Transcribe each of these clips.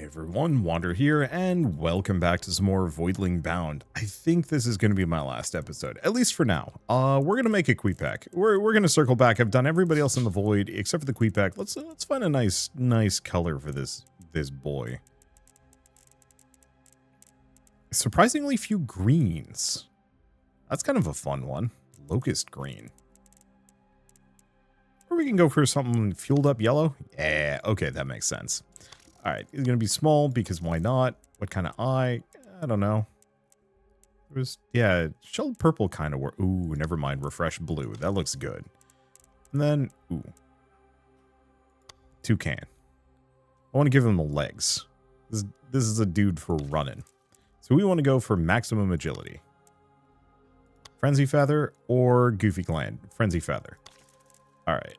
Everyone, Wander here, and welcome back to some more Voidling Bound. I think this is going to be my last episode, at least for now. We're going to make a Queepack. We're going to circle back. I've done everybody else in the Void, except for the Queepack. Let's find a nice color for this boy. Surprisingly few greens. That's kind of a fun one. Locust green. Or we can go for something fueled up yellow. Yeah, okay, that makes sense. All right, it's going to be small because why not? What kind of eye? I don't know. Yeah, shelled purple kind of work. Ooh, never mind. Refresh blue. That looks good. And then, ooh. Toucan. I want to give him the legs. This is a dude for running. So we want to go for maximum agility. Frenzy Feather or Goofy Gland? Frenzy Feather. All right.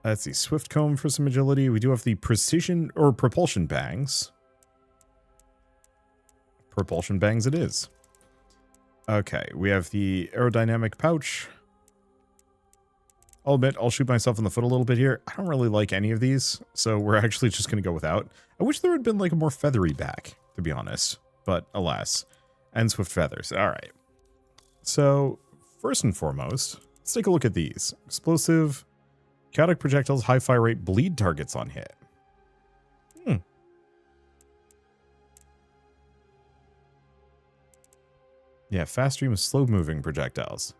Let's see, Swift Comb for some agility. We do have the Precision or Propulsion Bangs. Propulsion Bangs it is. Okay, we have the Aerodynamic Pouch. I'll admit, I'll shoot myself in the foot a little bit here. I don't really like any of these, so we're actually just going to go without. I wish there had been like a more feathery back, to be honest. But alas. And Swift Feathers. All right. So, first and foremost, let's take a look at these. Explosive... Chaotic projectiles, high fire rate, bleed targets on hit. Yeah, fast stream of slow moving projectiles.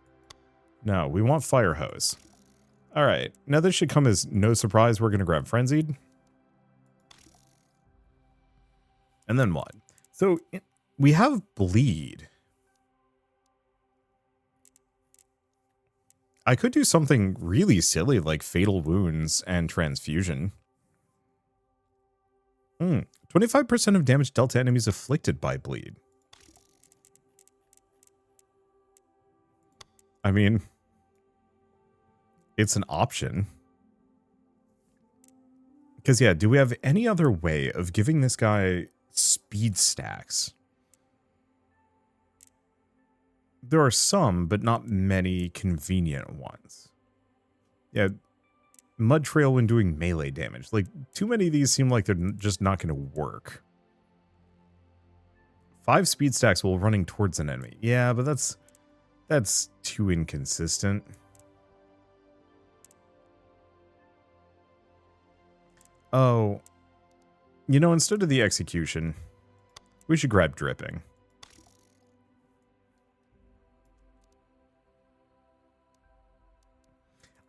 No, we want fire hose. All right, now this should come as no surprise. We're going to grab Frenzied. And then what? So we have bleed. I could do something really silly like Fatal Wounds and Transfusion. 25% of damage dealt to enemies afflicted by bleed. I mean, it's an option. Because, yeah, do we have any other way of giving this guy speed stacks? There are some, but not many convenient ones. Yeah, Mud Trail when doing melee damage. Like, too many of these seem like they're just not going to work. 5 speed stacks while running towards an enemy. Yeah, but that's too inconsistent. Oh, you know, instead of the execution, we should grab dripping.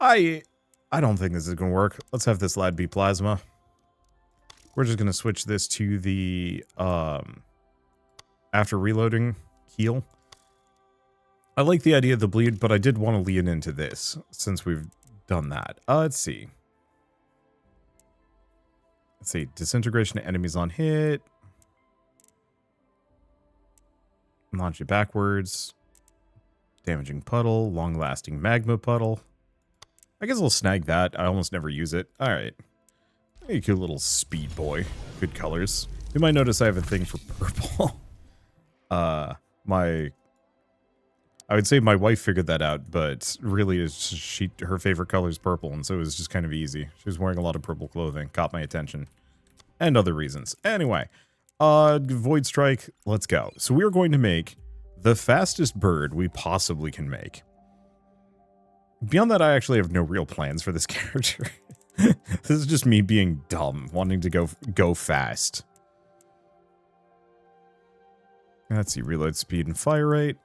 I don't think this is going to work. Let's have this lad be plasma. We're just going to switch this to the, after reloading, heal. I like the idea of the bleed, but I did want to lean into this, since we've done that. Let's see. Let's see. Disintegration of enemies on hit. Launch it backwards. Damaging puddle. Long-lasting magma puddle. I guess I'll snag that. I almost never use it. Alright. A cute little speed boy. Good colors. You might notice I have a thing for purple. I would say my wife figured that out, but really her favorite color is purple, and so it was just kind of easy. She was wearing a lot of purple clothing. Caught my attention. And other reasons. Anyway. Void Strike. Let's go. So we are going to make the fastest bird we possibly can make. Beyond that, I actually have no real plans for this character. This is just me being dumb, wanting to go fast. Let's see, reload speed and fire rate.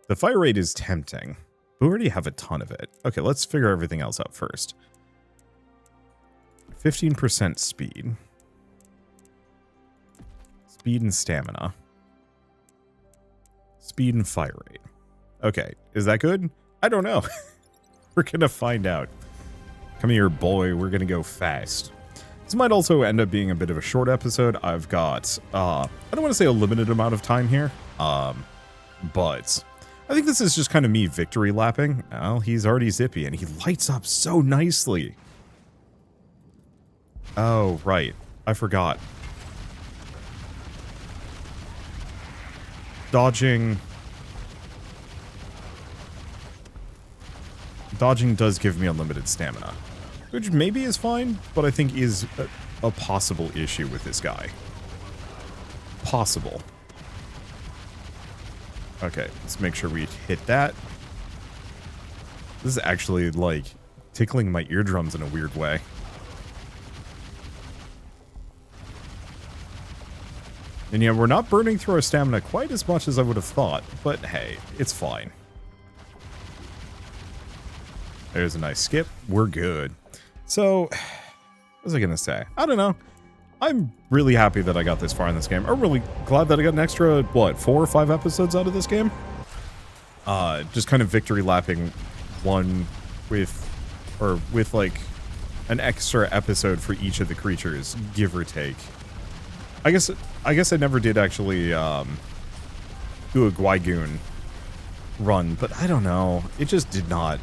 The fire rate is tempting, but we already have a ton of it. Okay, let's figure everything else out first. 15% speed. Speed and stamina. Speed and fire rate. Okay, is that good? I don't know. We're gonna find out. Come here, boy. We're gonna go fast. This might also end up being a bit of a short episode. I've got, I don't want to say a limited amount of time here, but I think this is just kind of me victory lapping. Well, he's already zippy, and he lights up so nicely. Oh, right. I forgot. dodging does give me unlimited stamina, which maybe is fine, but I think is a possible issue with this guy. Possible. Okay, let's make sure we hit that. This is actually, like, tickling my eardrums in a weird way. And yeah, we're not burning through our stamina quite as much as I would have thought, but hey, it's fine. There's a nice skip. We're good. So, what was I going to say? I don't know. I'm really happy that I got this far in this game. I'm really glad that I got an extra, what, 4 or 5 episodes out of this game? Just kind of victory lapping one with like an extra episode for each of the creatures, give or take. I guess I never did actually do a Gwygoon run, but I don't know. I just did not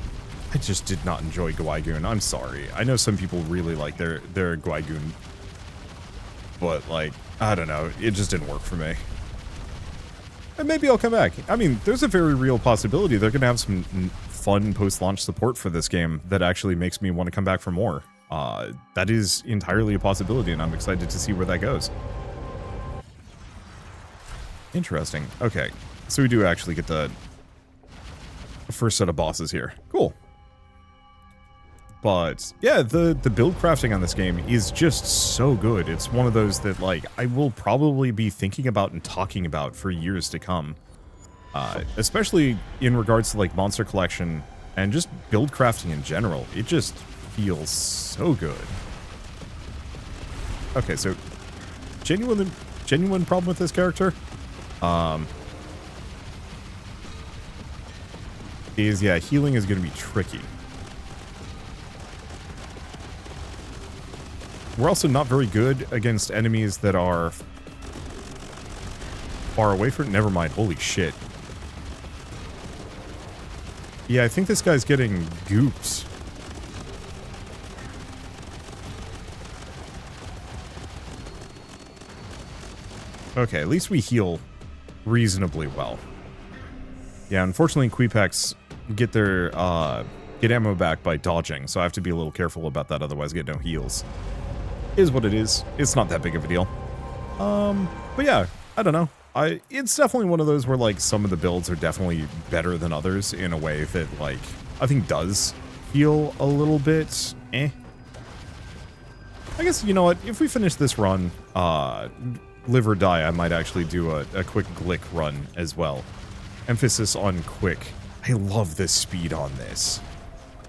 enjoy Gwygoon. I'm sorry. I know some people really like their Gwygoon, but like, I don't know. It just didn't work for me. And maybe I'll come back. I mean, there's a very real possibility they're going to have some fun post-launch support for this game that actually makes me want to come back for more. That is entirely a possibility, and I'm excited to see where that goes. Interesting. Okay, so we do actually get the first set of bosses here. Cool. But yeah, the build crafting on this game is just so good. It's one of those that, like, I will probably be thinking about and talking about for years to come. Especially in regards to, like, monster collection and just build crafting in general. It just feels so good. Okay, so genuine problem with this character is, yeah, healing is going to be tricky. We're also not very good against enemies that are far away from it. Never mind. Holy shit. Yeah, I think this guy's getting gooped. Okay, at least we heal reasonably well. Yeah, unfortunately, Queepex get their get ammo back by dodging, so I have to be a little careful about that, otherwise I get no heals. Is what it is. It's not that big of a deal. But yeah, I don't know. It's definitely one of those where, like, some of the builds are definitely better than others in a way that, like, I think does feel a little bit eh. I guess, you know what, if we finish this run, live or die, I might actually do a quick Glick run as well. Emphasis on quick. I love the speed on this.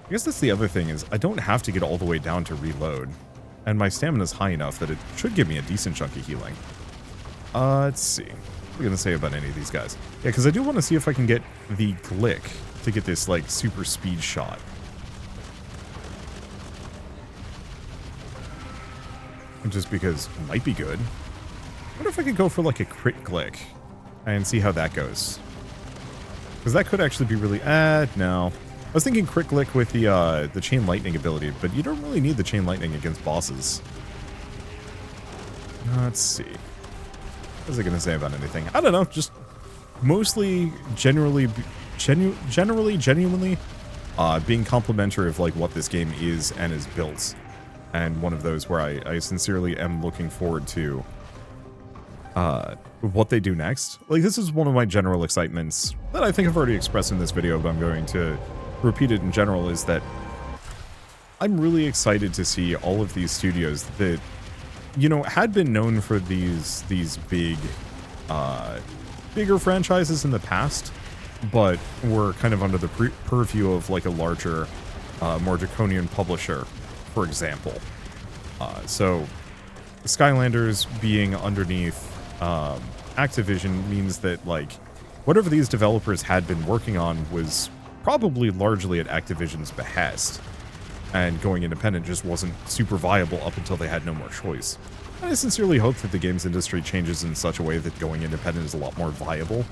I guess that's the other thing, is I don't have to get all the way down to reload. And my stamina is high enough that it should give me a decent chunk of healing. Let's see. What are we going to say about any of these guys? Yeah, because I do want to see if I can get the Glick to get this, like, super speed shot. Just because it might be good. I wonder if I could go for, like, a crit Glick and see how that goes. Because that could actually be really... no. I was thinking crit Glick with the chain lightning ability, but you don't really need the chain lightning against bosses. Let's see. What was I going to say about anything? I don't know, just mostly genuinely being complimentary of, like, what this game is and is built. And one of those where I sincerely am looking forward to what they do next. Like, this is one of my general excitements that I think I've already expressed in this video, but I'm going to repeat it in general, is that I'm really excited to see all of these studios that, you know, had been known for these big, bigger franchises in the past, but were kind of under the purview of, like, a larger, more draconian publisher, for example. So Skylanders being underneath Activision means that, like, whatever these developers had been working on was probably largely at Activision's behest, and going independent just wasn't super viable up until they had no more choice. And I sincerely hope that the games industry changes in such a way that going independent is a lot more viable.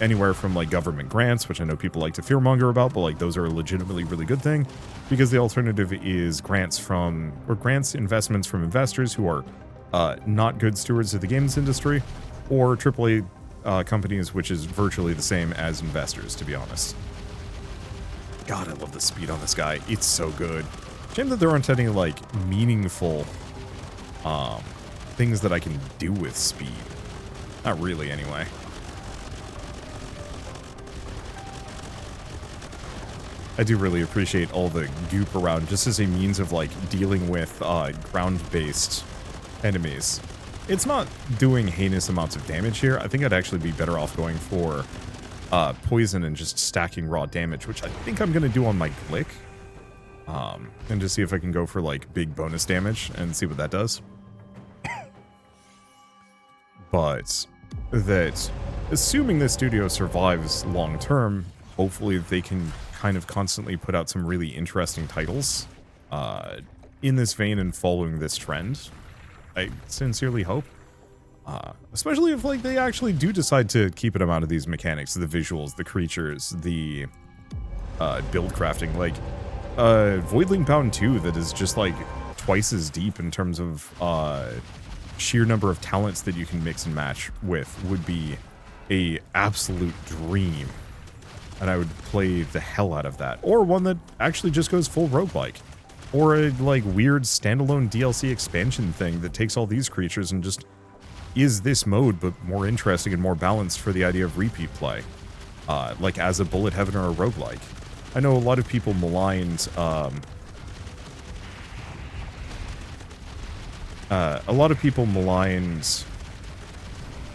Anywhere from, like, government grants, which I know people like to fearmonger about, but, like, those are a legitimately really good thing, because the alternative is investments from investors who are not good stewards of the games industry, or AAA companies, which is virtually the same as investors, to be honest. God, I love the speed on this guy. It's so good. Shame that there aren't any, like, meaningful things that I can do with speed. Not really, anyway. I do really appreciate all the goop around just as a means of, like, dealing with ground-based enemies. It's not doing heinous amounts of damage here. I think I'd actually be better off going for poison and just stacking raw damage, which I think I'm going to do on my Glick. And just see if I can go for, like, big bonus damage and see what that does. But that, assuming this studio survives long-term, hopefully they can kind of constantly put out some really interesting titles in this vein and following this trend. I sincerely hope. Especially if, like, they actually do decide to keep them out of these mechanics, the visuals, the creatures, the build crafting. Like, Voidling Bound 2 that is just, like, twice as deep in terms of sheer number of talents that you can mix and match with would be a absolute dream. And I would play the hell out of that. Or one that actually just goes full roguelike. Or a, like, weird standalone DLC expansion thing that takes all these creatures and just is this mode, but more interesting and more balanced for the idea of repeat play. Like as a Bullet Heaven or a roguelike. I know a lot of people maligned,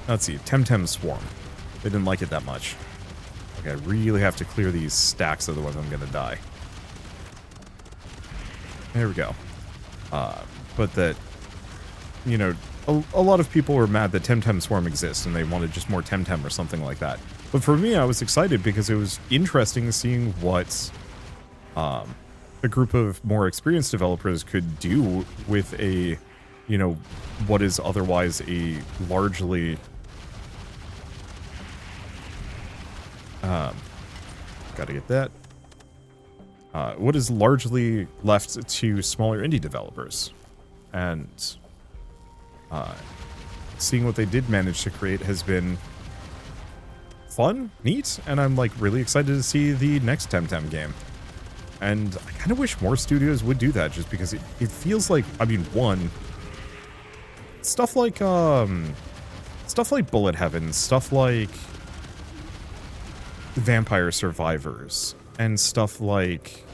let's see, Temtem Swarm. They didn't like it that much. Okay, I really have to clear these stacks, otherwise I'm gonna die. There we go. But that, you know, a lot of people were mad that Temtem Swarm exists and they wanted just more Temtem or something like that. But for me, I was excited because it was interesting seeing what a group of more experienced developers could do with a, you know, what is otherwise a largely gotta get that. What is largely left to smaller indie developers. And seeing what they did manage to create has been fun, neat, and I'm, like, really excited to see the next Temtem game. And I kind of wish more studios would do that, just because it feels like, I mean, one, stuff like Bullet Heaven, stuff like Vampire Survivors, and stuff like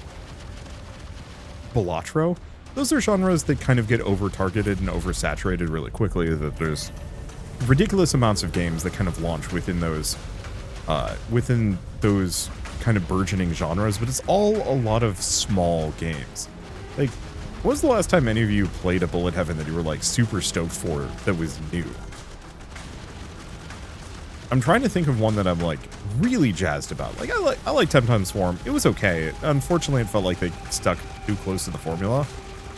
Balatro, those are genres that kind of get over-targeted and oversaturated really quickly, that there's ridiculous amounts of games that kind of launch within those kind of burgeoning genres, but it's all a lot of small games. Like, when was the last time any of you played a Bullet Heaven that you were, like, super stoked for that was new? I'm trying to think of one that I'm, like, really jazzed about. Like, I like Temtem Swarm. It was okay. Unfortunately, it felt like they stuck too close to the formula.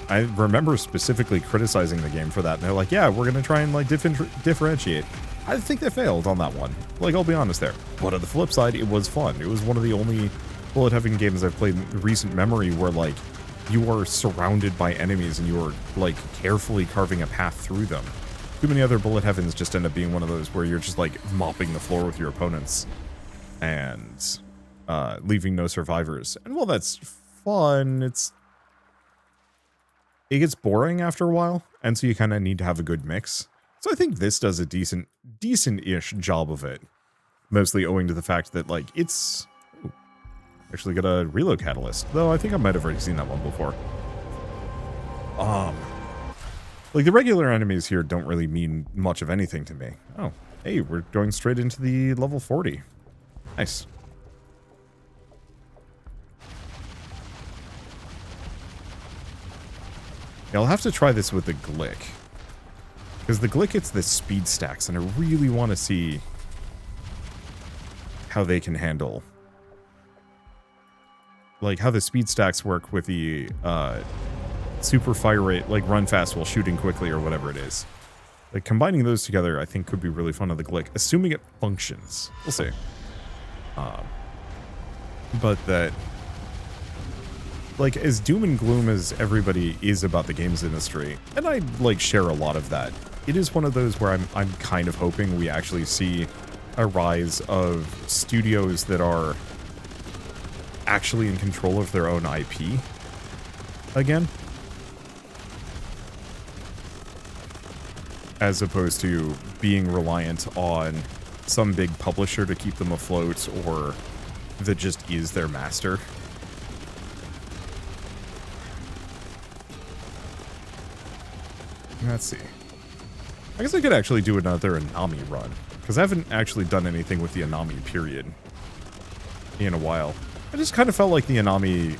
I remember specifically criticizing the game for that, and they're like, yeah, we're gonna try and, like, differentiate. I think they failed on that one. Like, I'll be honest there. But on the flip side, it was fun. It was one of the only Bullet Heaven games I've played in recent memory where, like, you are surrounded by enemies and you are, like, carefully carving a path through them. Too many other Bullet Heavens just end up being one of those where you're just, like, mopping the floor with your opponents and leaving no survivors. And while that's fun, it gets boring after a while, and so you kind of need to have a good mix. So I think this does a decent-ish job of it, mostly owing to the fact that, like, it's actually got a reload catalyst, though I think I might have already seen that one before. Like, the regular enemies here don't really mean much of anything to me. Oh, hey, we're going straight into the level 40. Nice. Yeah, I'll have to try this with the Glick. Because the Glick gets the speed stacks, and I really want to see how they can handle, like, how the speed stacks work with the super fire rate, like run fast while shooting quickly or whatever it is. Like, combining those together, I think, could be really fun on the Glick, assuming it functions. We'll see. But that, like, as doom and gloom as everybody is about the games industry, and I, like, share a lot of that, it is one of those where I'm kind of hoping we actually see a rise of studios that are actually in control of their own IP again. As opposed to being reliant on some big publisher to keep them afloat, or that just is their master. Let's see. I guess I could actually do another Anami run, because I haven't actually done anything with the Anami period in a while. I just kind of felt like the Anami,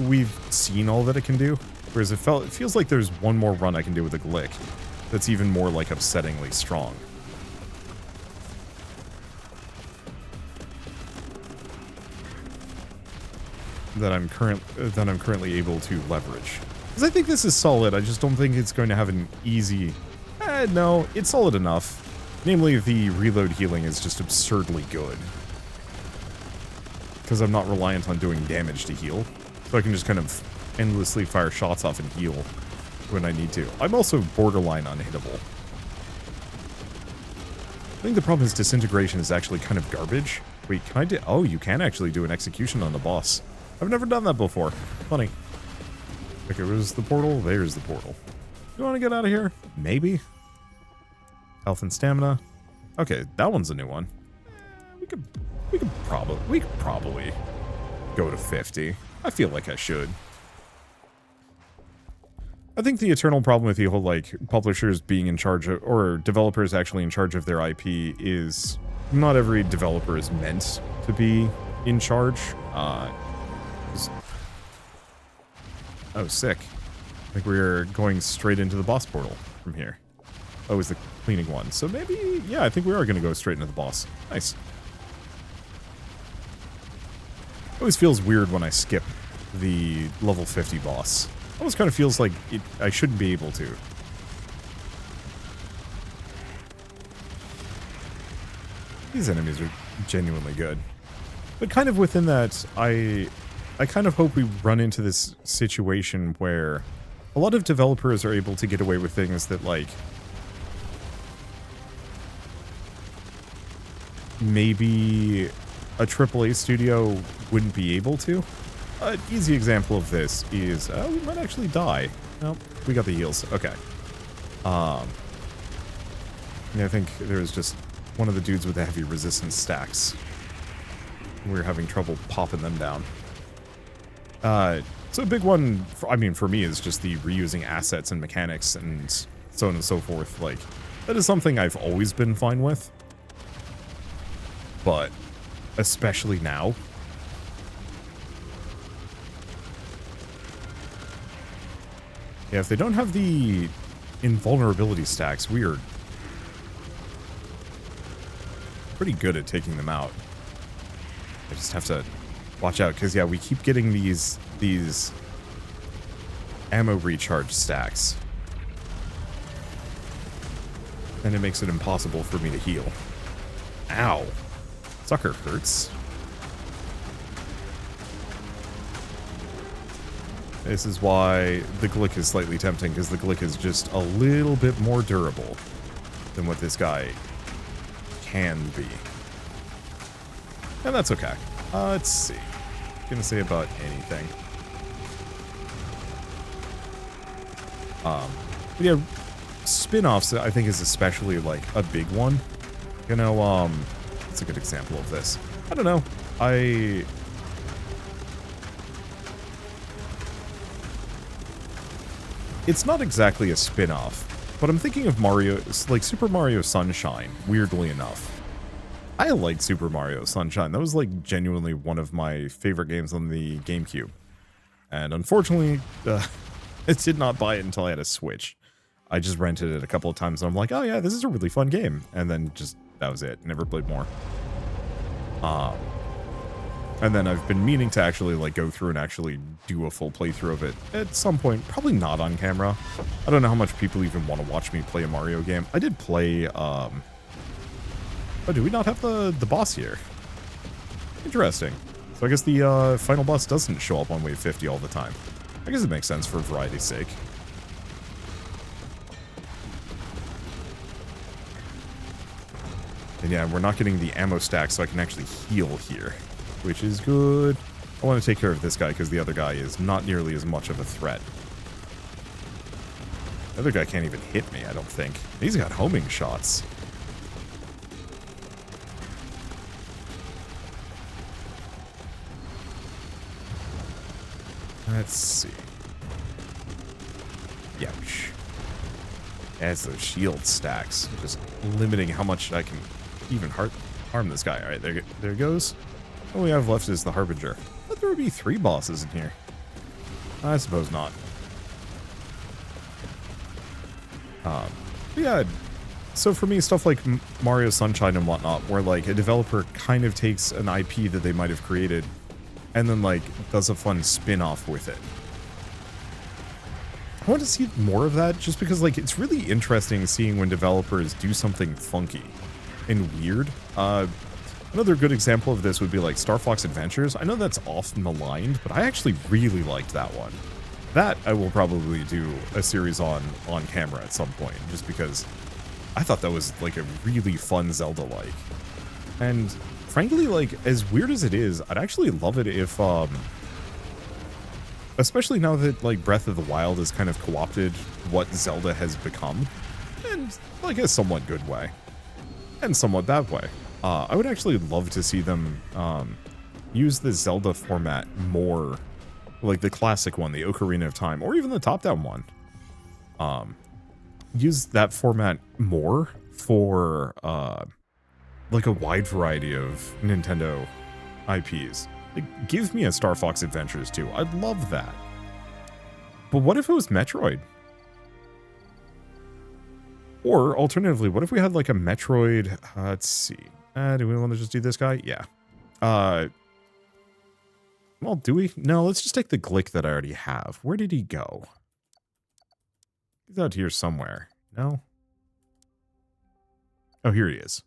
we've seen all that it can do, whereas it feels like there's one more run I can do with the Glick that's even more, like, upsettingly strong. That I'm currently able to leverage. Because I think this is solid, I just don't think it's going to have an easy... no, it's solid enough. Namely, the reload healing is just absurdly good. Because I'm not reliant on doing damage to heal. So I can just kind of endlessly fire shots off and heal when I need to. I'm also borderline unhittable. I think the problem is disintegration is actually kind of garbage. Wait, can I do... Oh, you can actually do an execution on the boss. I've never done that before. Funny. Okay, where's the portal? There's the portal. You want to get out of here? Maybe. Health and stamina. Okay, that one's a new one. We could probably go to 50. I feel like I should. I think the eternal problem with the whole, like, publishers being in charge of, or developers actually in charge of their IP is not every developer is meant to be in charge. Oh, sick. I think we're going straight into the boss portal from here. Oh, it's the cleaning one. So maybe, yeah, I think we are going to go straight into the boss. Nice. It always feels weird when I skip the level 50 boss. Almost kind of feels like I shouldn't be able to. These enemies are genuinely good. But kind of within that, I kind of hope we run into this situation where a lot of developers are able to get away with things that, like, maybe a AAA studio wouldn't be able to. An easy example of this is, we might actually die. Nope, we got the heals. Okay. Yeah, I think there's just one of the dudes with the heavy resistance stacks. We're having trouble popping them down. So a big one, for me, is just the reusing assets and mechanics and so on and so forth. Like, that is something I've always been fine with. But, especially now. Yeah, if they don't have the invulnerability stacks, we are pretty good at taking them out. I just have to watch out, because, yeah, we keep getting these ammo recharge stacks. And it makes it impossible for me to heal. Ow. Sucker hurts. This is why the Glick is slightly tempting, because the Glick is just a little bit more durable than what this guy can be. And that's okay. Let's see. Gonna say about anything. But yeah, spin-offs I think is especially, like, a big one. You know, what's a good example of this? I don't know. It's not exactly a spin-off, but I'm thinking of Mario, like Super Mario Sunshine, weirdly enough. I liked Super Mario Sunshine. That was, like, genuinely one of my favorite games on the GameCube. And unfortunately, I did not buy it until I had a Switch. I just rented it a couple of times, and I'm like, oh yeah, this is a really fun game. And then just, that was it. Never played more. And then I've been meaning to actually, like, go through and actually do a full playthrough of it at some point. Probably not on camera. I don't know how much people even want to watch me play a Mario game. I did play, oh, do we not have the boss here? Interesting. So I guess the final boss doesn't show up on wave 50 all the time. I guess it makes sense for variety's sake. And yeah, we're not getting the ammo stack, so I can actually heal here, which is good. I want to take care of this guy because the other guy is not nearly as much of a threat. The other guy can't even hit me, I don't think. He's got homing shots. Let's see. Youch. As those shield stacks, just limiting how much I can even harm this guy. All right, there it goes. All we have left is the Harbinger. I thought there would be 3 bosses in here. I suppose not. Yeah, so for me, stuff like Mario Sunshine and whatnot, where like a developer kind of takes an IP that they might have created and then like does a fun spin-off with it. I want to see more of that just because like it's really interesting seeing when developers do something funky and weird. Another good example of this would be like Star Fox Adventures. I know that's often maligned, but I actually really liked that one. That I will probably do a series on camera at some point, just because I thought that was like a really fun Zelda-like. And frankly, like as weird as it is, I'd actually love it if, especially now that like Breath of the Wild has kind of co-opted what Zelda has become, and like a somewhat good way, and somewhat bad way. I would actually love to see them use the Zelda format more. Like the classic one, the Ocarina of Time, or even the top-down one. Use that format more for like a wide variety of Nintendo IPs. Like, give me a Star Fox Adventures 2. I'd love that. But what if it was Metroid? Or alternatively, what if we had like a Metroid? Let's see. Do we want to just do this guy? Yeah. Well, do we? No, let's just take the Glick that I already have. Where did he go? He's out here somewhere. No? Oh, here he is.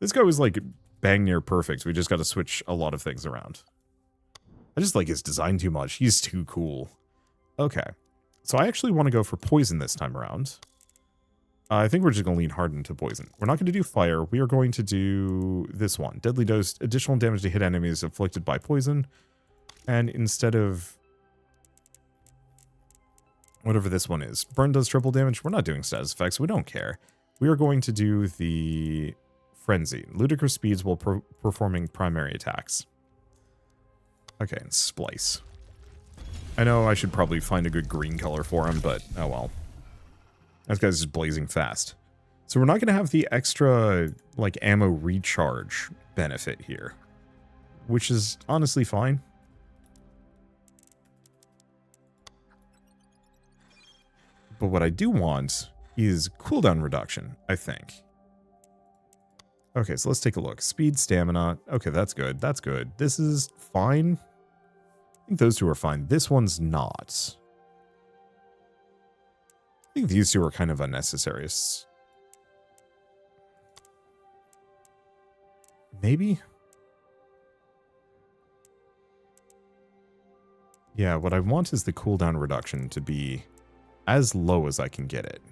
This guy was like bang near perfect. We just got to switch a lot of things around. I just like his design too much. He's too cool. Okay. So I actually want to go for poison this time around. I think we're just going to lean hard into poison. We're not going to do fire. We are going to do this one. Deadly dose, additional damage to hit enemies afflicted by poison. And instead of whatever this one is, burn does triple damage. We're not doing status effects. We don't care. We are going to do the frenzy. Ludicrous speeds while performing primary attacks. Okay, and splice. I know I should probably find a good green color for him, but oh well. This guy's just blazing fast. So we're not going to have the extra, like, ammo recharge benefit here. Which is honestly fine. But what I do want is cooldown reduction, I think. Okay, so let's take a look. Speed, stamina. Okay, that's good. That's good. This is fine. I think those two are fine. This one's not. I think these two are kind of unnecessary. Maybe? Yeah, what I want is the cooldown reduction to be as low as I can get it.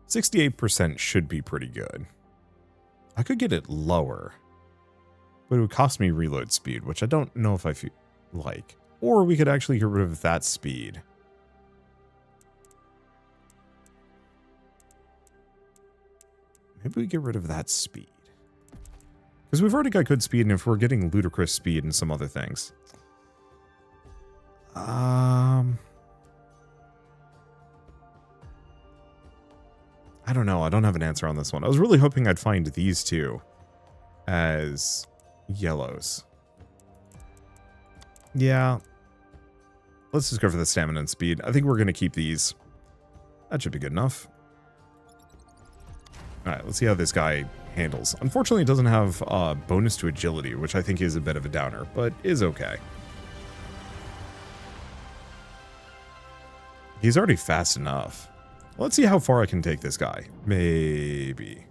%68% should be pretty good. I could get it lower, but it would cost me reload speed, which I don't know if I feel like. Or we could actually get rid of that speed. Maybe we get rid of that speed. Because we've already got good speed, and if we're getting ludicrous speed and some other things. I don't know. I don't have an answer on this one. I was really hoping I'd find these two as yellows. Yeah. Let's just go for the stamina and speed. I think we're going to keep these. That should be good enough. Alright, let's see how this guy handles. Unfortunately, it doesn't have bonus to agility, which I think is a bit of a downer, but is okay. He's already fast enough. Let's see how far I can take this guy. Maybe.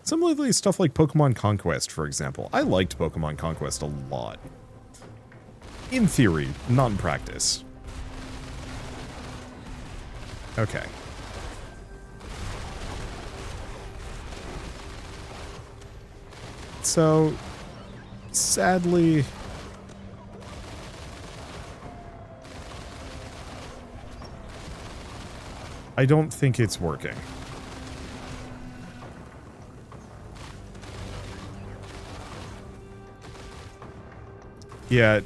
Similarly, stuff like Pokemon Conquest, for example. I liked Pokemon Conquest a lot. In theory, not in practice. Okay. So, sadly, I don't think it's working. Yeah,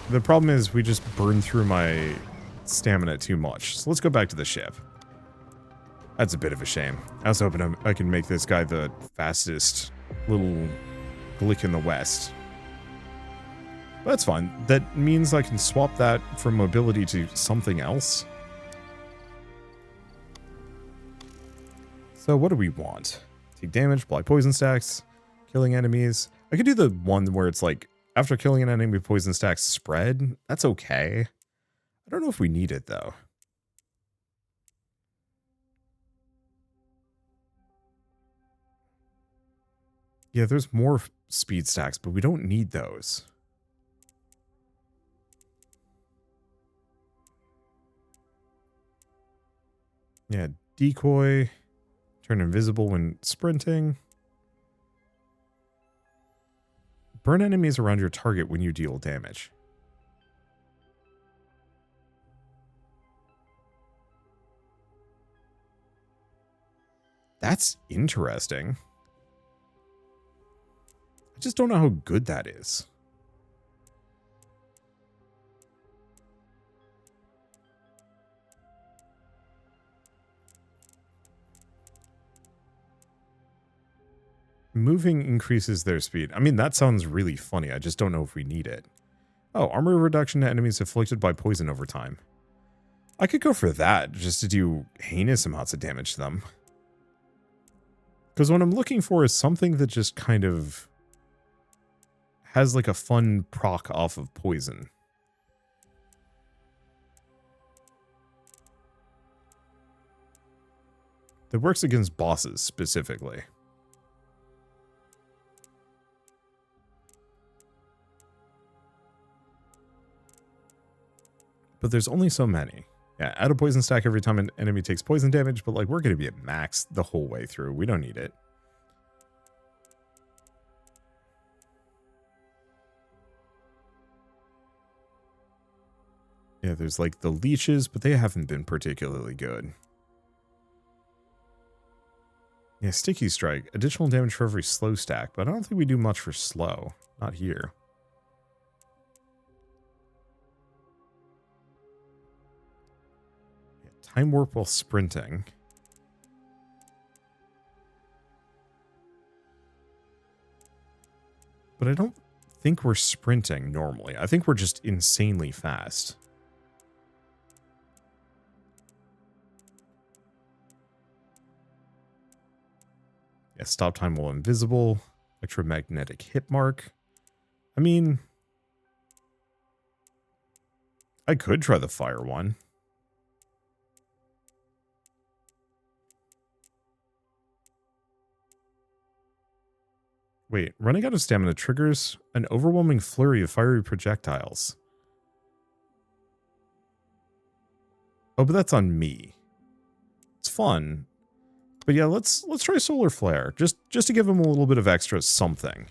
the problem is we just burned through my stamina too much. So let's go back to the ship. That's a bit of a shame. I was hoping I can make this guy the fastest little Glick in the West. But that's fine. That means I can swap that from mobility to something else. So what do we want? Take damage, apply poison stacks, killing enemies. I could do the one where it's like, after killing an enemy, poison stacks spread. That's okay. I don't know if we need it, though. Yeah, there's more speed stacks, but we don't need those. Yeah, decoy. Turn invisible when sprinting. Burn enemies around your target when you deal damage. That's interesting. I just don't know how good that is. Moving increases their speed. I mean, that sounds really funny. I just don't know if we need it. Oh, armor reduction to enemies afflicted by poison over time. I could go for that, just to do heinous amounts of damage to them. Because what I'm looking for is something that just kind of has like a fun proc off of poison. That works against bosses, specifically. But there's only so many. Yeah, add a poison stack every time an enemy takes poison damage, but like we're going to be at max the whole way through. We don't need it. Yeah, there's like the leeches, but they haven't been particularly good. Yeah, sticky strike. Additional damage for every slow stack, but I don't think we do much for slow. Not here. Time warp while sprinting. But I don't think we're sprinting normally. I think we're just insanely fast. Yeah, stop time while invisible. Electromagnetic hit mark. I mean, I could try the fire one. Wait, running out of stamina triggers an overwhelming flurry of fiery projectiles. Oh, but that's on me. It's fun. But yeah, let's try solar flare. Just to give him a little bit of extra something.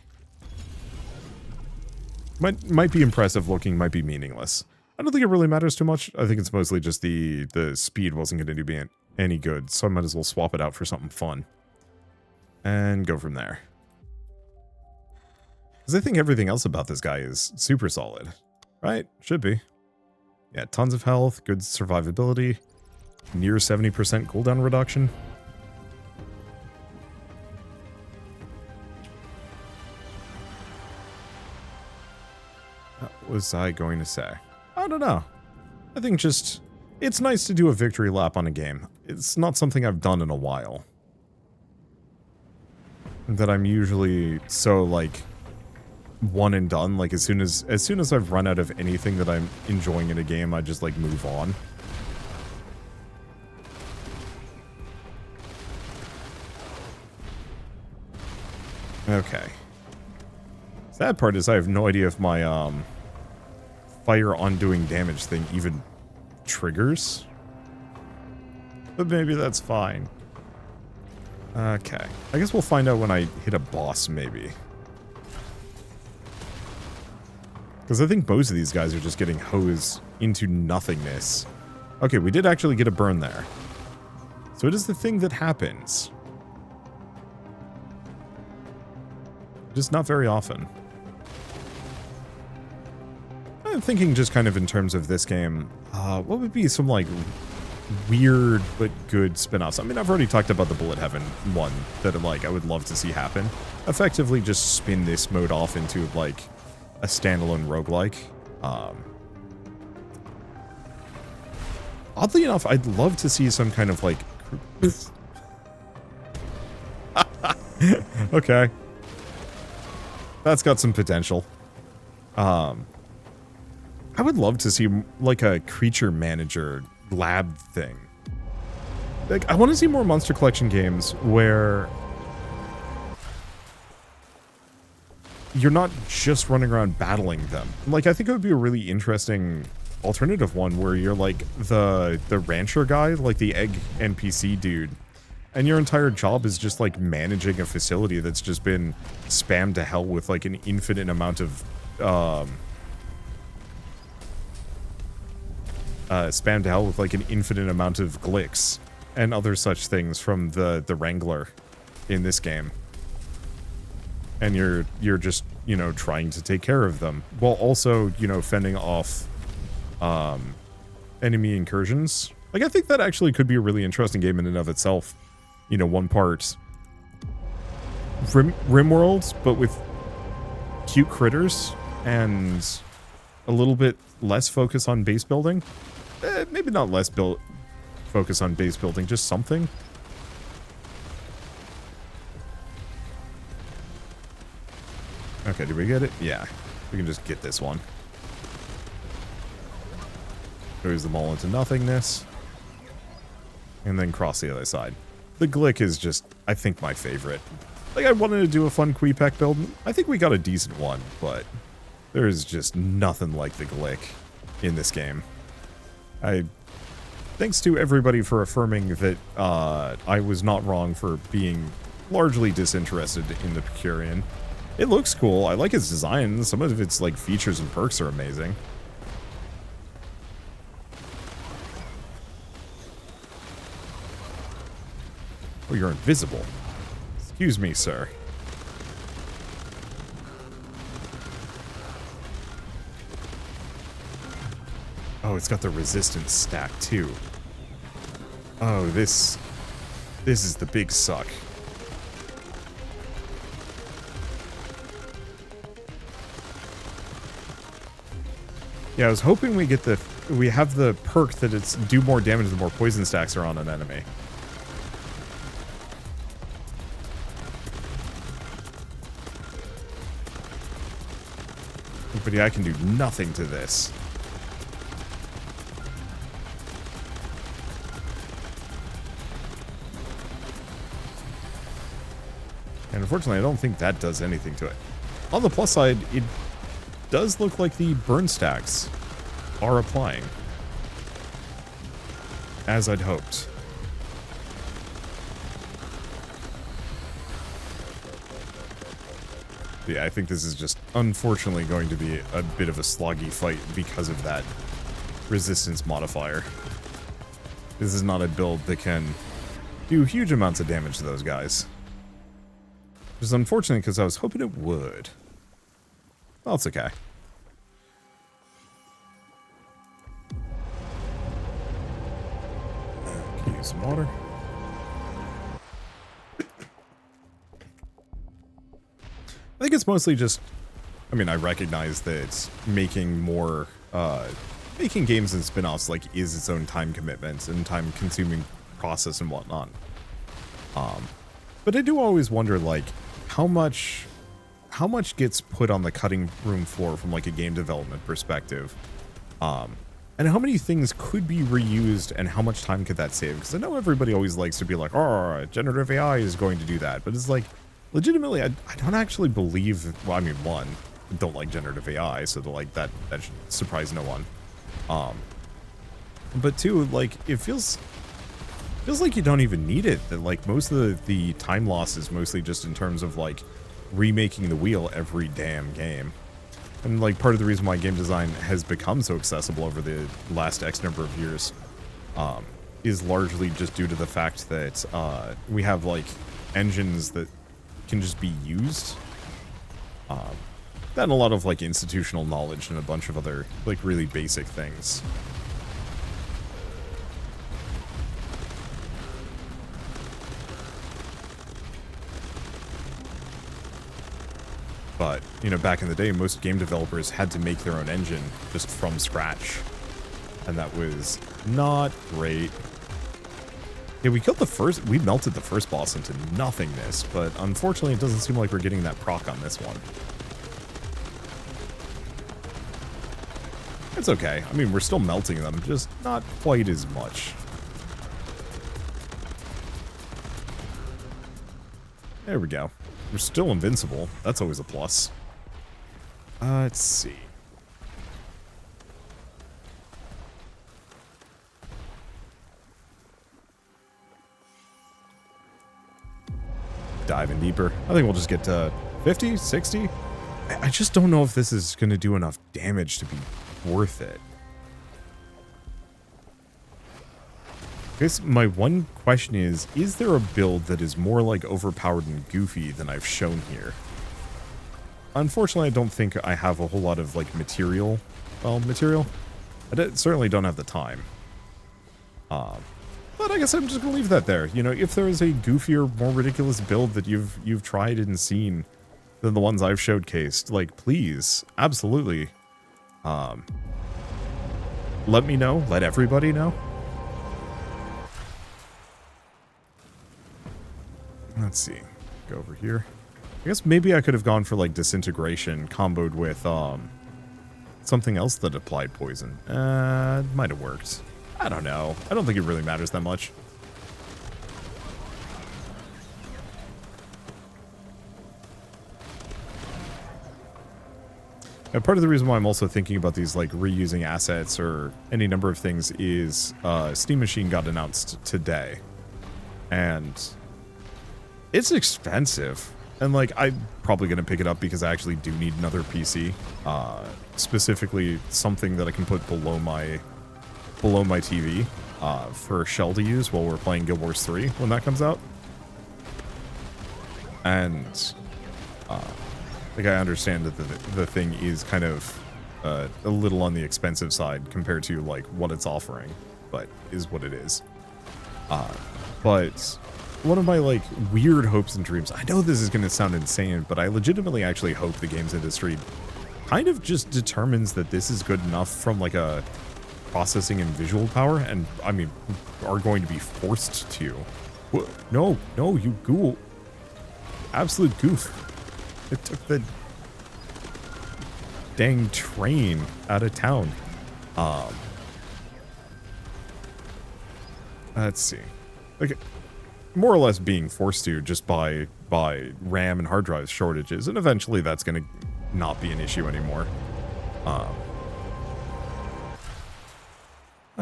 Might be impressive looking, might be meaningless. I don't think it really matters too much. I think it's mostly just the speed wasn't going to do any good, so I might as well swap it out for something fun. And go from there. Because I think everything else about this guy is super solid. Right? Should be. Yeah, tons of health, good survivability, near 70% cooldown reduction. What was I going to say? I don't know. I think just, it's nice to do a victory lap on a game. It's not something I've done in a while. That I'm usually so, like, one and done. Like, as soon as I've run out of anything that I'm enjoying in a game, I just, like, move on. Okay. Sad part is I have no idea if my, fire undoing damage thing even triggers. But maybe that's fine. Okay. I guess we'll find out when I hit a boss, maybe. Because I think most of these guys are just getting hosed into nothingness. Okay, we did actually get a burn there. So it is the thing that happens. Just not very often. I'm thinking just kind of in terms of this game, what would be some, like, weird but good spin-offs? I mean, I've already talked about the Bullet Heaven one that, like, I would love to see happen. Effectively just spin this mode off into, like, a standalone roguelike. Oddly enough, I'd love to see some kind of, like... Okay. That's got some potential. I would love to see, like, a creature manager lab thing. Like, I want to see more Monster Collection games where you're not just running around battling them. Like, I think it would be a really interesting alternative one where you're, like, the rancher guy, like the egg NPC dude, and your entire job is just, like, managing a facility that's just been spammed to hell with, like, an infinite amount of, spammed to hell with, like, an infinite amount of Glicks and other such things from the Wrangler in this game. And you're just, you know, trying to take care of them, while also, you know, fending off, enemy incursions. Like, I think that actually could be a really interesting game in and of itself. You know, one part RimWorld, but with cute critters and a little bit less focus on base building. Maybe not less focus on base building, just something. Okay, did we get it? Yeah. We can just get this one. Throws them all into nothingness. And then cross the other side. The Glick is just, I think, my favorite. Like, I wanted to do a fun Queepack build. I think we got a decent one, but there is just nothing like the Glick in this game. Thanks to everybody for affirming that I was not wrong for being largely disinterested in the Precurian. It looks cool. I like its design. Some of its, like, features and perks are amazing. Oh, you're invisible. Excuse me, sir. Oh, it's got the resistance stack, too. Oh, this is the big suck. Yeah, I was hoping we have the perk that it's do more damage the more poison stacks are on an enemy. But yeah, I can do nothing to this. And unfortunately, I don't think that does anything to it. On the plus side, it does look like the burn stacks are applying. As I'd hoped. Yeah, I think this is just unfortunately going to be a bit of a sloggy fight because of that resistance modifier. This is not a build that can do huge amounts of damage to those guys. Which is unfortunate because I was hoping it would. Well, it's okay. Can use some water. I think it's mostly just, I mean, I recognize that making more, making games and spin-offs, like, is its own time commitment and time-consuming process and whatnot. But I do always wonder, like, how much gets put on the cutting room floor from, like, a game development perspective? And how many things could be reused and how much time could that save? Because I know everybody always likes to be like, oh, generative AI is going to do that. But it's like, legitimately, I don't actually believe, well, I mean, one, I don't like generative AI, so like that should surprise no one. But two, like, it feels feels like you don't even need it. That like most of the time loss is mostly just in terms of like remaking the wheel every damn game. And like part of the reason why game design has become so accessible over the last X number of years is largely just due to the fact that we have like engines that can just be used. And a lot of like institutional knowledge and a bunch of other like really basic things. But, you know, back in the day, most game developers had to make their own engine just from scratch. And that was not great. Yeah, we melted the first boss into nothingness, but unfortunately it doesn't seem like we're getting that proc on this one. It's okay. I mean, we're still melting them, just not quite as much. There we go. We're still invincible. That's always a plus. Let's see. Diving deeper. I think we'll just get to 50, 60. I just don't know if this is going to do enough damage to be worth it. I guess my one question is there a build that is more like overpowered and goofy than I've shown here? Unfortunately, I don't think I have a whole lot of like material. Well, material? Certainly don't have the time. But I guess I'm just gonna leave that there. You know, if there is a goofier, more ridiculous build that you've tried and seen than the ones I've showcased, like please, absolutely, let me know. Let everybody know. Let's see. Go over here. I guess maybe I could have gone for like disintegration comboed with something else that applied poison. Might have worked. I don't know. I don't think it really matters that much. And part of the reason why I'm also thinking about these like reusing assets or any number of things is Steam Machine got announced today. And it's expensive. And like I'm probably going to pick it up because I actually do need another PC. Specifically something that I can put below my TV for Shell to use while we're playing Guild Wars 3 when that comes out. And like I understand that the thing is kind of a little on the expensive side compared to like what it's offering, but is what it is. But one of my like weird hopes and dreams, I know this is going to sound insane, but I legitimately actually hope the games industry kind of just determines that this is good enough from like a processing and visual power, and I mean are going to be forced to. No, you ghoul. Absolute goof. It took the dang train out of town. Let's see. Like, more or less being forced to just by RAM and hard drive shortages, and eventually that's going to not be an issue anymore. I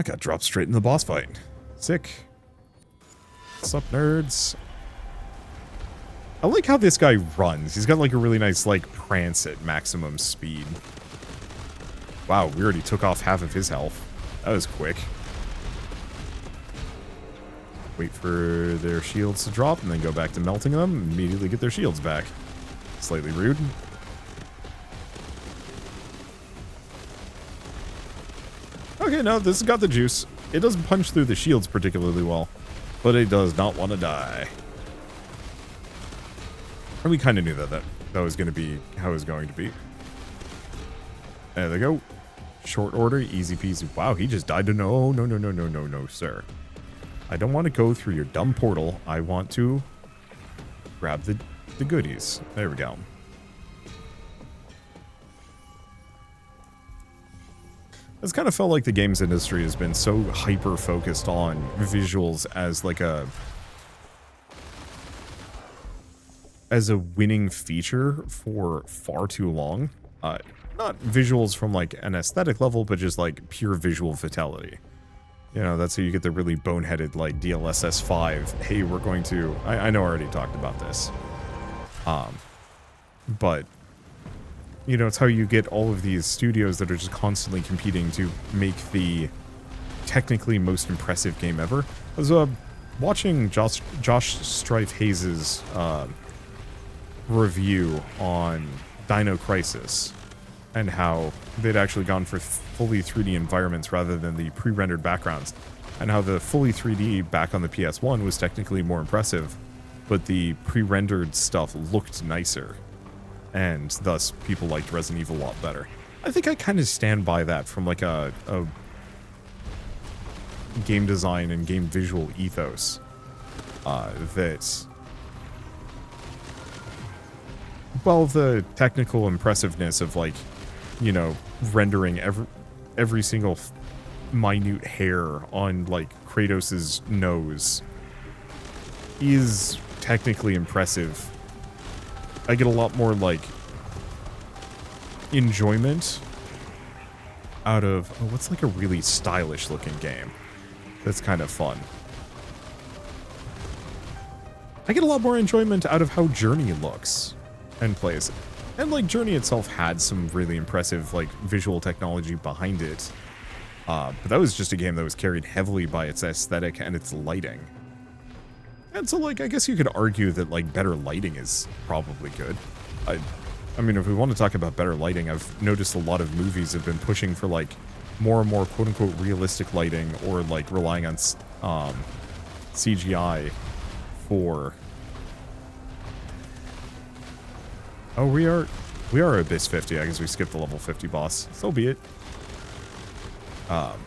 got dropped straight in the boss fight. Sick. What's up, nerds? I like how this guy runs. He's got like a really nice like prance at maximum speed. Wow, we already took off half of his health. That was quick. Wait for their shields to drop and then go back to melting them. Immediately get their shields back. Slightly rude. Okay, no, this has got the juice. It doesn't punch through the shields particularly well, but it does not want to die. And we kind of knew that was going to be how it was going to be. There they go. Short order, easy peasy. Wow, he just died to no, sir. I don't want to go through your dumb portal. I want to grab the goodies. There we go. It's kind of felt like the games industry has been so hyper focused on visuals as like a winning feature for far too long. Not visuals from like an aesthetic level, but just like pure visual fidelity. You know, that's how you get the really boneheaded, like, DLSS 5. Hey, we're going to... I know I already talked about this. But, you know, it's how you get all of these studios that are just constantly competing to make the technically most impressive game ever. I was watching Josh Strife Hayes' review on Dino Crisis, and how they'd actually gone for fully 3D environments rather than the pre-rendered backgrounds, and how the fully 3D back on the PS1 was technically more impressive, but the pre-rendered stuff looked nicer, and thus people liked Resident Evil a lot better. I think I kind of stand by that from like a game design and game visual ethos, that, well, the technical impressiveness of, like, you know, rendering every single minute hair on, like, Kratos's nose is technically impressive. I get a lot more, like, enjoyment out of, oh, what's like a really stylish looking game that's kind of fun. I get a lot more enjoyment out of how Journey looks and plays. And, like, Journey itself had some really impressive, like, visual technology behind it. But that was just a game that was carried heavily by its aesthetic and its lighting. And so, like, I guess you could argue that, like, better lighting is probably good. I mean, if we want to talk about better lighting, I've noticed a lot of movies have been pushing for, like, more and more quote-unquote realistic lighting, or, like, relying on CGI for... Oh, we are Abyss 50. I guess we skipped the level 50 boss. So be it. But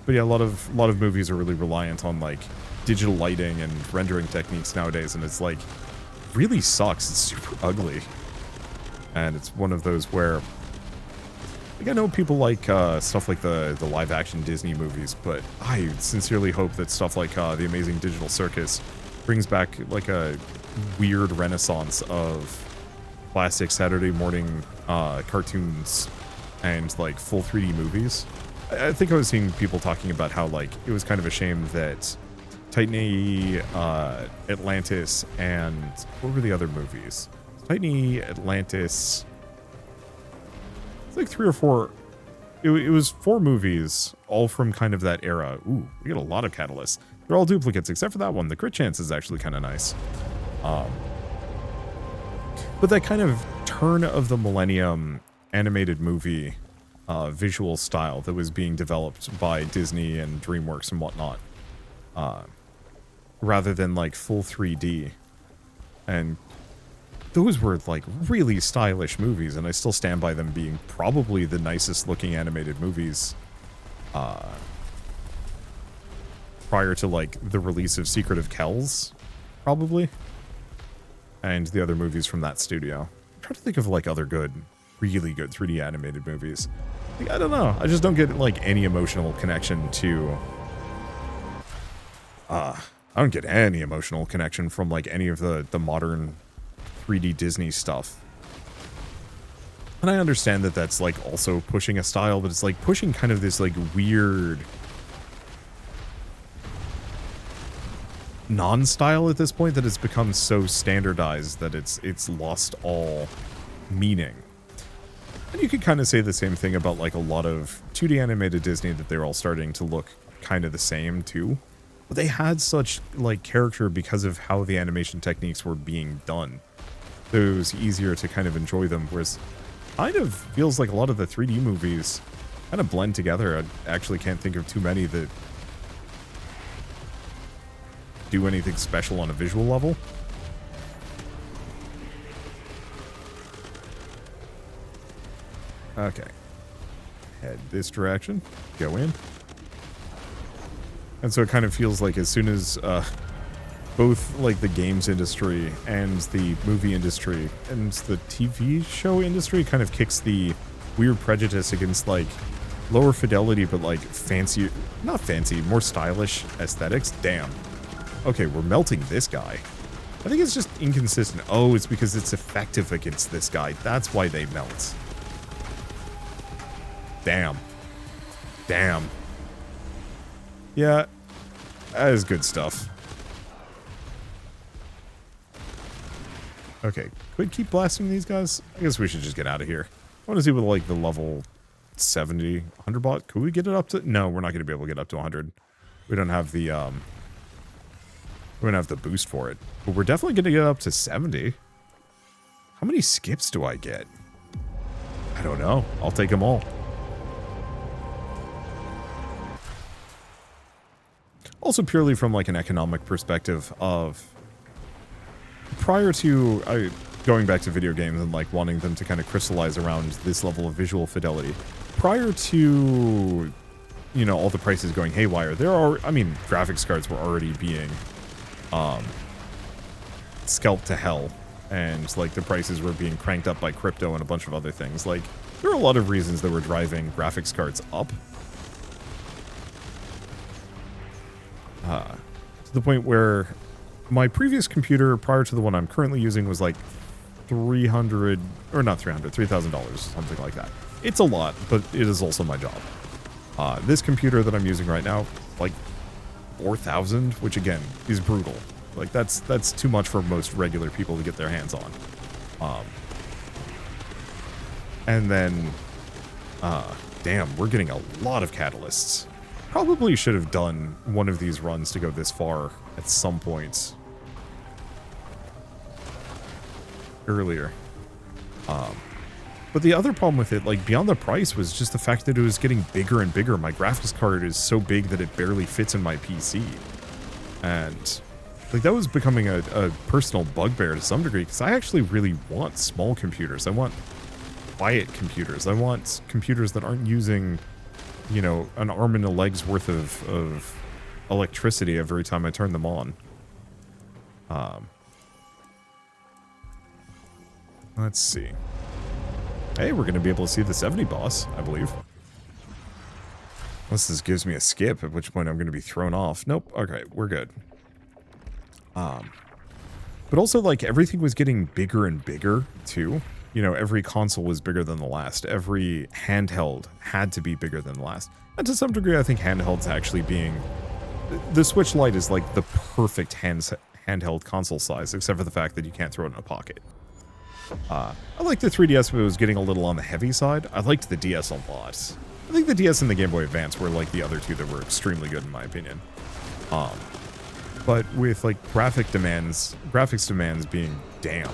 yeah, a lot of movies are really reliant on, like, digital lighting and rendering techniques nowadays, and it's, like, really sucks. It's super ugly. And it's one of those where, like, I know people like stuff like the live-action Disney movies, but I sincerely hope that stuff like The Amazing Digital Circus brings back, like, a weird renaissance of classic Saturday morning cartoons and, like, full 3D movies. I think I was seeing people talking about how, like, it was kind of a shame that Titan AE, Atlantis, and what were the other movies? Titan AE, Atlantis... It's like 3 or 4... It was 4 movies, all from kind of that era. Ooh, we got a lot of catalysts. They're all duplicates, except for that one. The crit chance is actually kind of nice. But that kind of turn of the millennium animated movie visual style that was being developed by Disney and DreamWorks and whatnot, rather than, like, full 3D. And those were, like, really stylish movies, and I still stand by them being probably the nicest looking animated movies prior to, like, the release of Secret of Kells, probably, and the other movies from that studio. I'm trying to think of, like, other good, really good 3D animated movies. Like, I don't know. I just don't get, like, any emotional connection to... I don't get any emotional connection from, like, any of the modern 3D Disney stuff. And I understand that that's, like, also pushing a style, but it's, like, pushing kind of this, like, weird non-style at this point that has become so standardized that it's lost all meaning. And you could kind of say the same thing about, like, a lot of 2D animated Disney, that they're all starting to look kind of the same too. But they had such, like, character because of how the animation techniques were being done. So it was easier to kind of enjoy them, whereas kind of feels like a lot of the 3D movies kind of blend together. I actually can't think of too many that do anything special on a visual level. Okay. Head this direction. Go in. And so it kind of feels like as soon as both, like, the games industry and the movie industry and the TV show industry kind of kicks the weird prejudice against, like, lower fidelity but, like, fancy, not fancy, more stylish aesthetics. Damn. Okay, we're melting this guy. I think it's just inconsistent. Oh, it's because it's effective against this guy. That's why they melt. Damn. Damn. Yeah, that is good stuff. Okay, could we keep blasting these guys? I guess we should just get out of here. I want to see what, like, the level 70, 100 bot. Could we get it up to... No, we're not going to be able to get up to 100. We don't have the, we don't have the boost for it. But we're definitely going to get up to 70. How many skips do I get? I don't know. I'll take them all. Also purely from, like, an economic perspective of... Prior to going back to video games and, like, wanting them to kind of crystallize around this level of visual fidelity, prior to, you know, all the prices going haywire, there are, I mean, graphics cards were already being scalped to hell, and, like, the prices were being cranked up by crypto and a bunch of other things. Like, there are a lot of reasons that were driving graphics cards up. To the point where my previous computer, prior to the one I'm currently using, was like $300, or not $300, $3,000, something like that. It's a lot, but it is also my job. This computer that I'm using right now, like 4,000, which again is brutal. Like that's too much for most regular people to get their hands on. And then, damn, we're getting a lot of catalysts. Probably should have done one of these runs to go this far at some point earlier. But the other problem with it, like, beyond the price, was just the fact that it was getting bigger and bigger. My graphics card is so big that it barely fits in my PC. And, like, that was becoming a personal bugbear to some degree, because I actually really want small computers. I want quiet computers. I want computers that aren't using, you know, an arm and a leg's worth of electricity every time I turn them on. Let's see. Hey, we're going to be able to see the 70 boss, I believe. Unless this gives me a skip, at which point I'm going to be thrown off. Nope. Okay, we're good. But also, like, everything was getting bigger and bigger, too. You know, every console was bigger than the last. Every handheld had to be bigger than the last. And to some degree, I think handhelds actually being... The Switch Lite is, like, the perfect handheld console size, except for the fact that you can't throw it in a pocket. I like the 3DS, but it was getting a little on the heavy side. I liked the DS a lot. I think the DS and the Game Boy Advance were, like, the other two that were extremely good, in my opinion. But with, like, graphics demands being damn.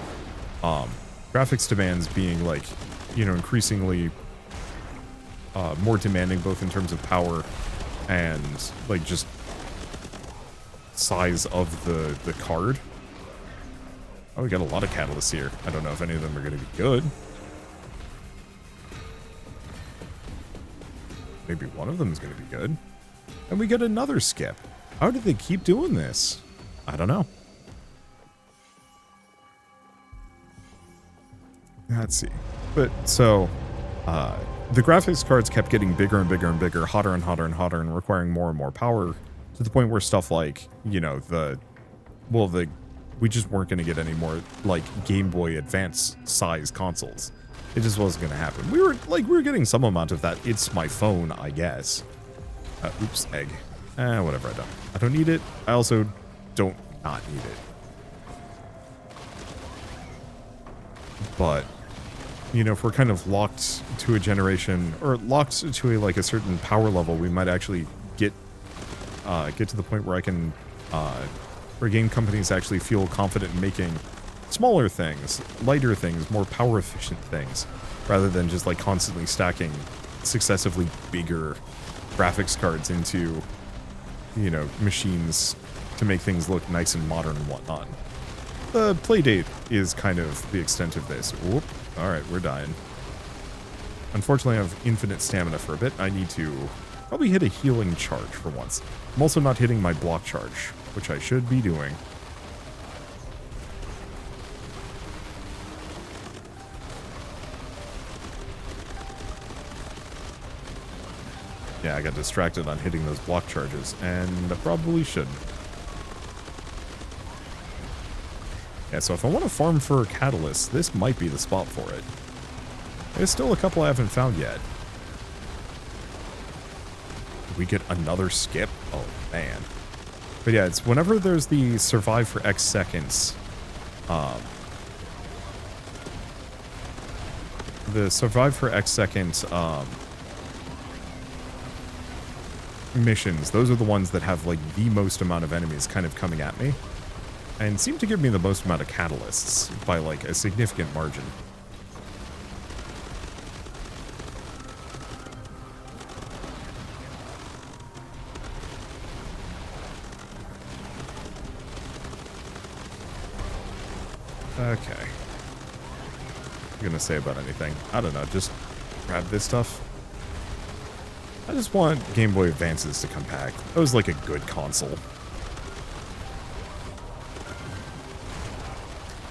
Graphics demands being, like, you know, increasingly more demanding, both in terms of power and, like, just size of the card. Oh, we got a lot of catalysts here. I don't know if any of them are going to be good. Maybe one of them is going to be good. And we get another skip. How did they keep doing this? I don't know. Let's see. But, so, the graphics cards kept getting bigger and bigger and bigger, hotter and hotter and hotter, and requiring more and more power, to the point where stuff like, you know, we just weren't going to get any more, like, Game Boy Advance size consoles. It just wasn't going to happen. We were getting some amount of that. It's my phone, I guess. Oops, egg. Whatever, I don't need it. I also don't not need it. But, you know, if we're kind of locked to a generation, or locked to a certain power level, we might actually get to the point where I can, where game companies actually feel confident in making smaller things, lighter things, more power efficient things, rather than just, like, constantly stacking successively bigger graphics cards into, you know, machines to make things look nice and modern and whatnot. The playdate is kind of the extent of this. Whoop. Alright, we're dying. Unfortunately, I have infinite stamina for a bit. I need to probably hit a healing charge for once. I'm also not hitting my block charge, which I should be doing. Yeah, I got distracted on hitting those block charges, and I probably shouldn't. Yeah, so if I want to farm for catalysts, this might be the spot for it. There's still a couple I haven't found yet. Did we get another skip? Oh, man. But yeah, it's whenever there's the survive for X seconds, the survive for X seconds, missions, those are the ones that have, like, the most amount of enemies kind of coming at me. And seem to give me the most amount of catalysts by, like, a significant margin. Okay. What are you gonna say about anything? I don't know, just grab this stuff. I just want Game Boy Advances to come back. That was like a good console.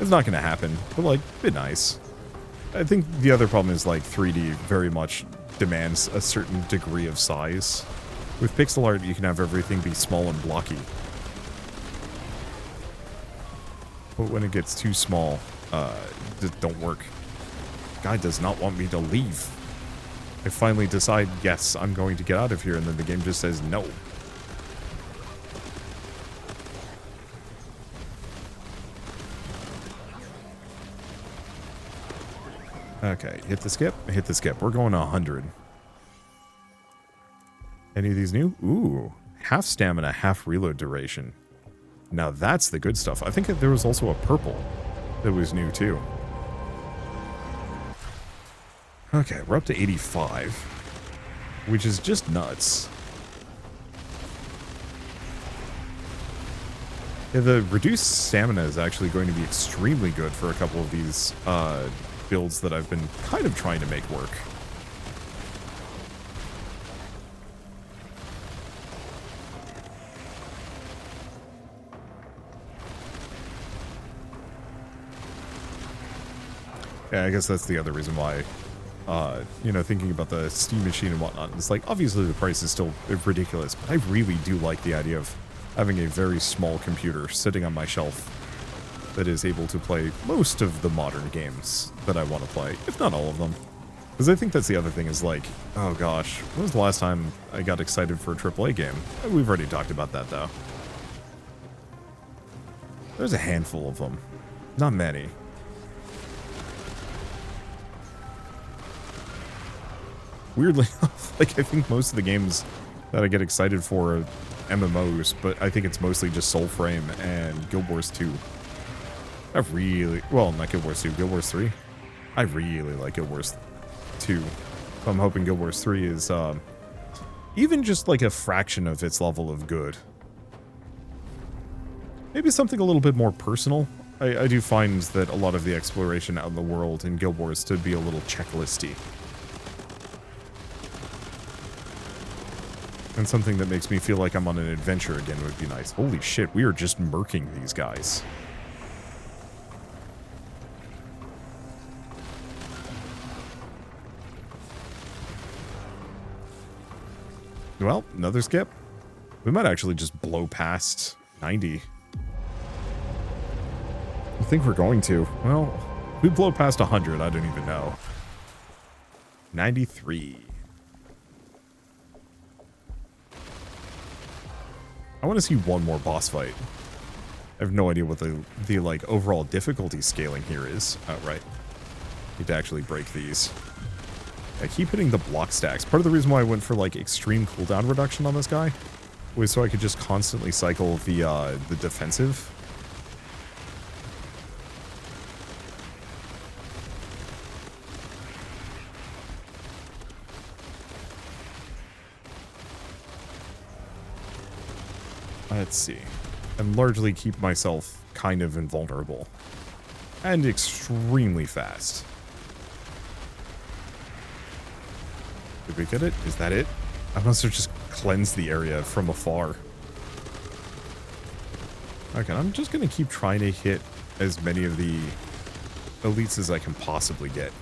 It's not gonna happen, but like, it'd be nice. I think the other problem is like 3D very much demands a certain degree of size. With pixel art, you can have everything be small and blocky. But when it gets too small, it don't work. Guy does not want me to leave. I finally decide, yes, I'm going to get out of here, and then the game just says no. Okay, hit the skip, hit the skip. We're going to 100. Any of these new? Ooh, half stamina, half reload duration. Now that's the good stuff. I think there was also a purple that was new too. Okay, we're up to 85, which is just nuts. Yeah, the reduced stamina is actually going to be extremely good for a couple of these builds that I've been kind of trying to make work. Yeah, I guess that's the other reason why, you know, thinking about the Steam machine and whatnot, it's like, obviously the price is still ridiculous, but I really do like the idea of having a very small computer sitting on my shelf that is able to play most of the modern games that I want to play, if not all of them. Because I think that's the other thing is like, oh gosh, when was the last time I got excited for a AAA game? We've already talked about that though. There's a handful of them. Not many. Weirdly enough, like, I think most of the games that I get excited for are MMOs, but I think it's mostly just Soulframe and Guild Wars 2. I really... Well, not Guild Wars 2, Guild Wars 3. I really like Guild Wars 2. So I'm hoping Guild Wars 3 is, even just like a fraction of its level of good. Maybe something a little bit more personal. I do find that a lot of the exploration out in the world in Guild Wars to be a little checklisty. And something that makes me feel like I'm on an adventure again would be nice. Holy shit, we are just murking these guys. Well, another skip. We might actually just blow past 90. I think we're going to. Well, if we blow past 100, I don't even know. 93. I want to see one more boss fight. I have no idea what the like overall difficulty scaling here is. Oh, right. Need to actually break these. I keep hitting the block stacks. Part of the reason why I went for like extreme cooldown reduction on this guy was so I could just constantly cycle the defensive. Let's see. And largely keep myself kind of invulnerable. And extremely fast. Did we get it? Is that it? I must have just cleansed the area from afar. Okay, I'm just going to keep trying to hit as many of the elites as I can possibly get.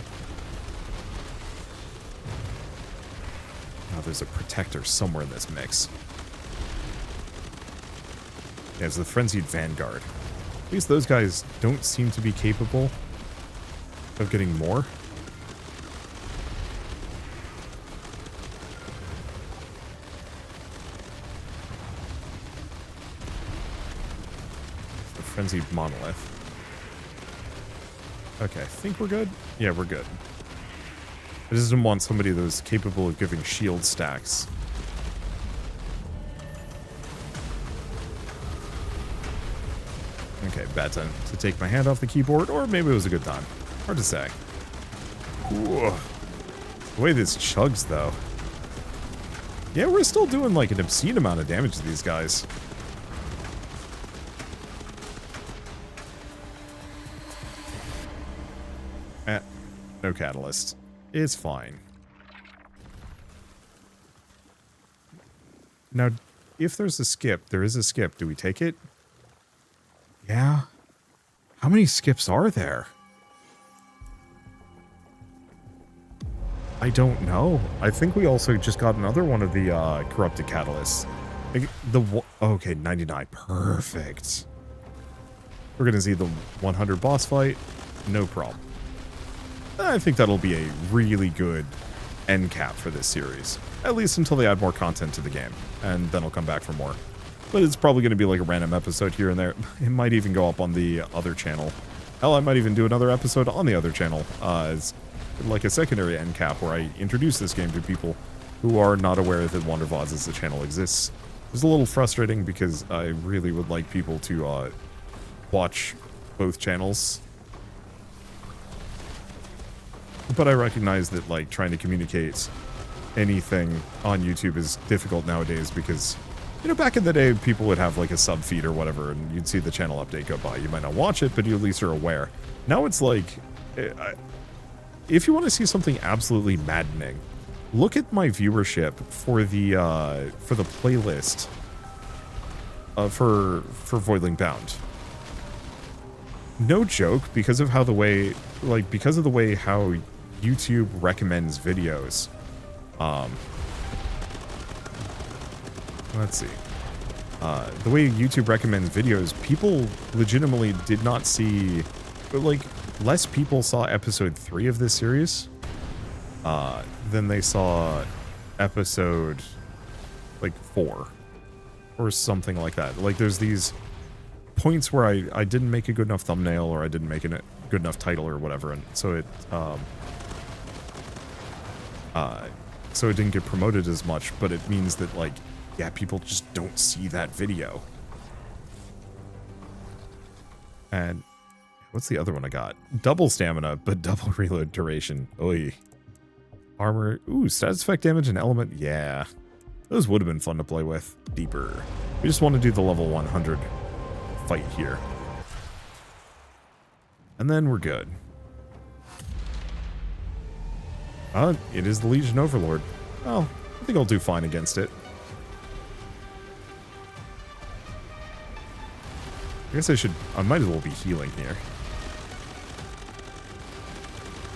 Oh, there's a protector somewhere in this mix. Yeah, it's the Frenzied Vanguard. At least those guys don't seem to be capable of getting more. Frenzied Monolith. Okay, I think we're good. Yeah, we're good. I just didn't want somebody that was capable of giving shield stacks. Okay, bad time to take my hand off the keyboard, or maybe it was a good time. Hard to say. Ooh. The way this chugs, though. Yeah, we're still doing like an obscene amount of damage to these guys. No catalyst. It's fine. Now, if there's a skip, there is a skip. Do we take it? Yeah. How many skips are there? I don't know. I think we also just got another one of the corrupted catalysts. Okay, 99. Perfect. We're gonna see the 100 boss fight. No problem. I think that'll be a really good end cap for this series. At least until they add more content to the game. And then I'll come back for more. But it's probably going to be like a random episode here and there. It might even go up on the other channel. Hell, I might even do another episode on the other channel. As like a secondary end cap where I introduce this game to people who are not aware that Wandervods as a channel exists. It's a little frustrating because I really would like people to watch both channels. But I recognize that, like, trying to communicate anything on YouTube is difficult nowadays because, you know, back in the day, people would have, like, a sub feed or whatever, and you'd see the channel update go by. You might not watch it, but you at least are aware. Now it's like, if you want to see something absolutely maddening, look at my viewership for the playlist for Voidling Bound. No joke, because of how because of the way how YouTube recommends videos. Let's see. The way YouTube recommends videos, people legitimately did not see, like, less people saw episode 3 of this series than they saw episode, like, 4 or something like that. Like, there's these points where I didn't make a good enough thumbnail or I didn't make a good enough title or whatever, and so it didn't get promoted as much, but it means that, like, yeah, people just don't see that video. And what's the other one I got? Double stamina, but double reload duration. Oy. Armor. Ooh, status effect damage and element. Yeah. Those would have been fun to play with. Deeper. We just want to do the level 100 fight here. And then we're good. It is the Legion Overlord. Well, I think I'll do fine against it. I guess I might as well be healing here.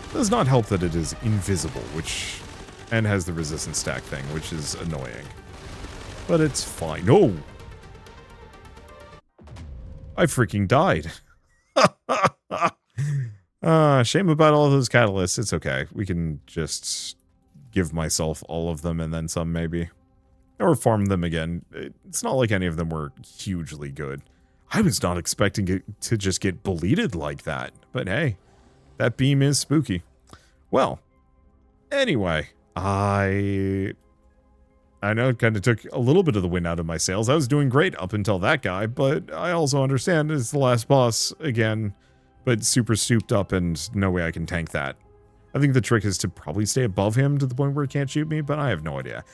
It does not help that it is invisible, and has the resistance stack thing, which is annoying. But it's fine. No! I freaking died. Shame about all those catalysts. It's okay. We can just give myself all of them and then some, maybe. Or farm them again. It's not like any of them were hugely good. I was not expecting it to just get bleeded like that. But hey, that beam is spooky. Well, anyway, I know it kind of took a little bit of the wind out of my sails. I was doing great up until that guy, but I also understand it's the last boss again, but super souped up and no way I can tank that. I think the trick is to probably stay above him to the point where he can't shoot me, but I have no idea.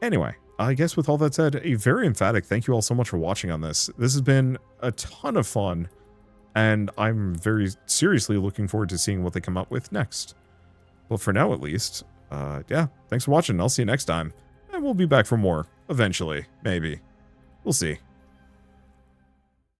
Anyway, I guess with all that said, a very emphatic thank you all so much for watching on this. This has been a ton of fun, and I'm very seriously looking forward to seeing what they come up with next. Well, for now at least, yeah, thanks for watching. I'll see you next time. And we'll be back for more, eventually, maybe. We'll see.